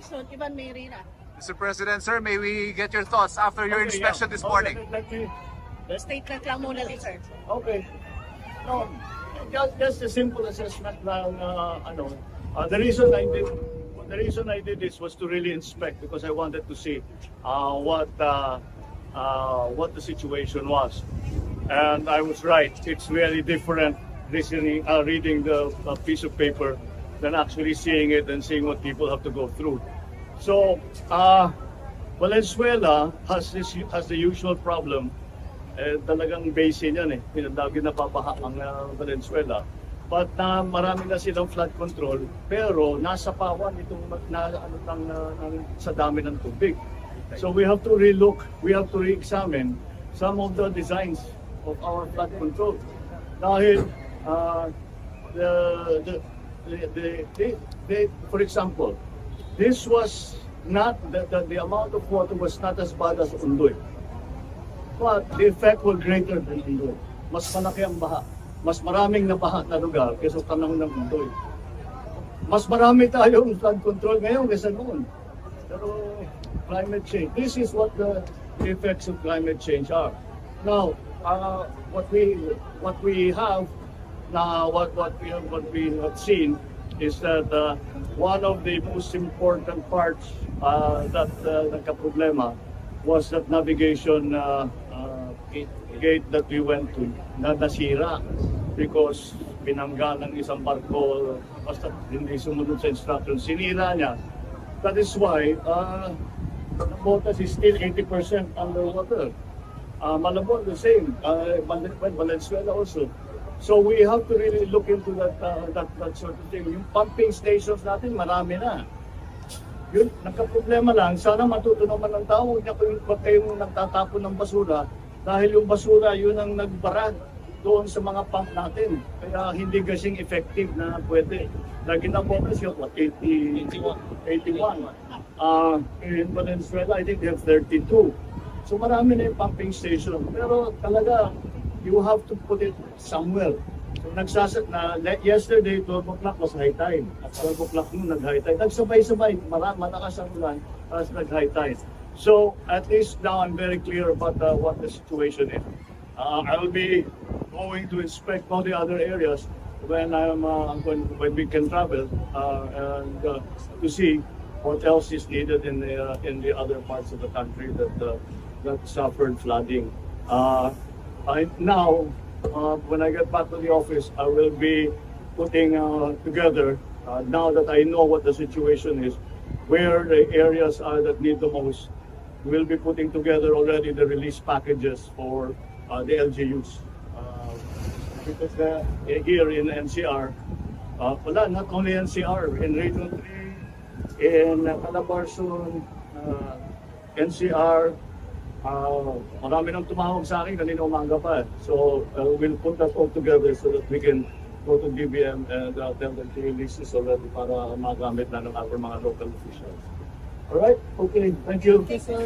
Quezon, Ivan Mayrina. Mr. President, sir, may we get your thoughts after your inspection this morning? Statement lang muna din, sir. Okay. No, just a simple assessment lang. The reason I did this was to really inspect because I wanted to see what the situation was, and I was right. It's really different reading the piece of paper than actually seeing it and seeing what people have to go through. So, Valenzuela has the usual problem. Talagang basin yan lagi napabaha ang Valenzuela. But marami na silang flood control, pero nasa pawan itong sa dami ng tubig. So we have to relook, we have to re-examine some of the designs of our flood control. Dahil for example, this was not the amount of water was not as bad as Undoy. But the effect was greater than Undoy. Mas malaki ang baha. Mas maraming nabaha na lugar kaysa panahon ng Undoy. Mas marami tayong flood control ngayon kaysa noon. Pero climate change, this is what the effects of climate change are. Now, what we have seen is that one of the most important parts that nagka-problema was that navigation gate that we went to na nasira because binangga ng isang barko basta hindi sumunod sa instructions, sinira niya. That is why Botas is still 80% underwater. Malabon the same, Valenzuela also. So we have to really look into that sort of thing. Yung pumping stations natin, marami na. Yun, nagka-problema lang. Sana matuto naman ng tao, huwag kayong nagtatapon ng basura dahil yung basura, yun ang nagbara doon sa mga pump natin. Kaya hindi kasing effective na pwede. Lagi na bonus yung 81. In Valenzuela, I think they have 32. So marami na yung pumping station. Pero talaga, you have to put it somewhere. So yesterday, 12 o'clock was high tide. At 12 o'clock noon, nag-high tide. Nagsabay-sabay, malakas ang ulan, tapos nag-high tide. So, at least now I'm very clear about what the situation is. I will be going to inspect all the other areas when when we can travel and to see what else is needed in the other parts of the country that suffered flooding. Now, when I get back to the office, I will be putting together, now that I know what the situation is, where the areas are that need the most. We'll be putting together already the release packages for the LGUs. Because here in NCR, not only NCR, in Region 3, in Calabarzon, NCR, marami nang tumawag sa akin kanina umaga pa. So we'll put that all together so that we can go to DBM and tell them to release this already para magamit na ng our mga local officials. Alright? Okay. Thank you. Okay, sir.